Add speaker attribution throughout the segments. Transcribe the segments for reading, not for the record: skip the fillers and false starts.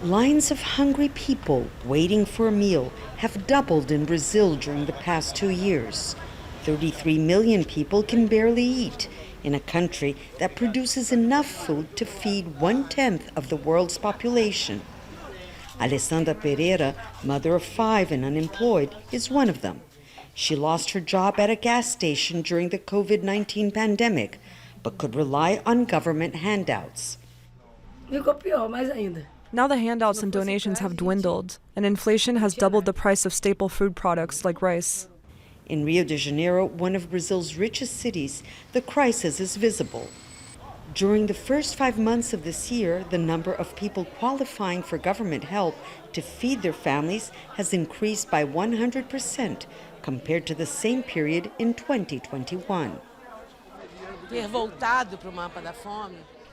Speaker 1: Lines of hungry people waiting for a meal have doubled in Brazil during the past 2 years. 33 million people can barely eat in a country that produces enough food to feed 1/10 of the world's population. Alessandra Pereira, mother of 5 and unemployed, is one of them. She lost her job at a gas station during the COVID-19 pandemic, but could rely on government handouts.
Speaker 2: Now the handouts and donations have dwindled, and inflation has doubled the price of staple food products like rice.
Speaker 1: In Rio de Janeiro, one of Brazil's richest cities, the crisis is visible. During the first 5 months of this year, the number of people qualifying for government help to feed their families has increased by 100% compared to the same period in 2021.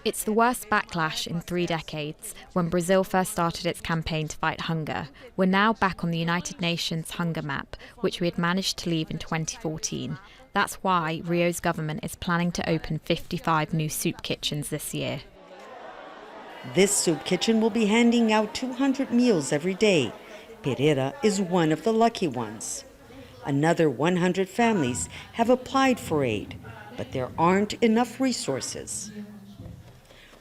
Speaker 3: It's the worst backlash in 3 decades. When Brazil first started its campaign to fight hunger, we're now back on the United Nations hunger map, which we had managed to leave in 2014. That's why Rio's government is planning to open 55 new soup kitchens this year.
Speaker 1: This soup kitchen will be handing out 200 meals every day. Pereira is one of the lucky ones. Another 100 families have applied for aid, but there aren't enough resources.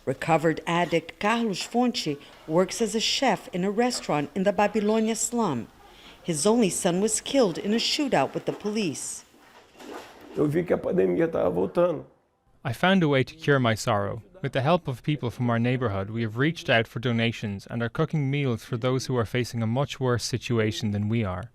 Speaker 1: Recovered addict Carlos Fonte works as a chef in a restaurant in the Babilonia slum. His only son was killed in a shootout with the police.
Speaker 4: I found a way to cure my sorrow. With the help of people from our neighborhood, we have reached out for donations and are cooking meals for those who are facing a much worse situation than we are.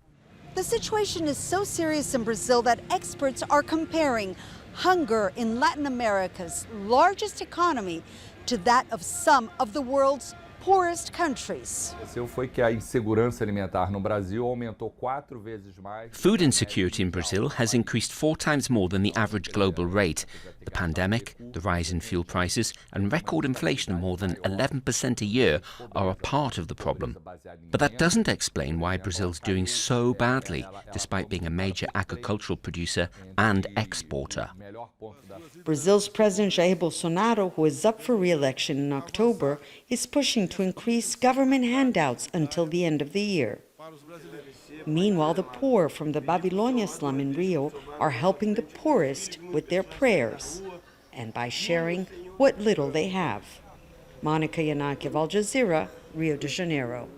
Speaker 5: The situation is so serious in Brazil that experts are comparing hunger in Latin America's largest economy to that of some of the world's poorest countries.
Speaker 6: Food insecurity in Brazil has increased 4 times more than the average global rate. The pandemic, the rise in fuel prices, and record inflation of more than 11% a year are a part of the problem. But that doesn't explain why Brazil's doing so badly, despite being a major agricultural producer and exporter.
Speaker 1: Brazil's President Jair Bolsonaro, who is up for re-election in October, is pushing to increase government handouts until the end of the year. Meanwhile, the poor from the Babilonia slum in Rio are helping the poorest with their prayers and by sharing what little they have. Yanakiew, Jazeera, Rio de Janeiro.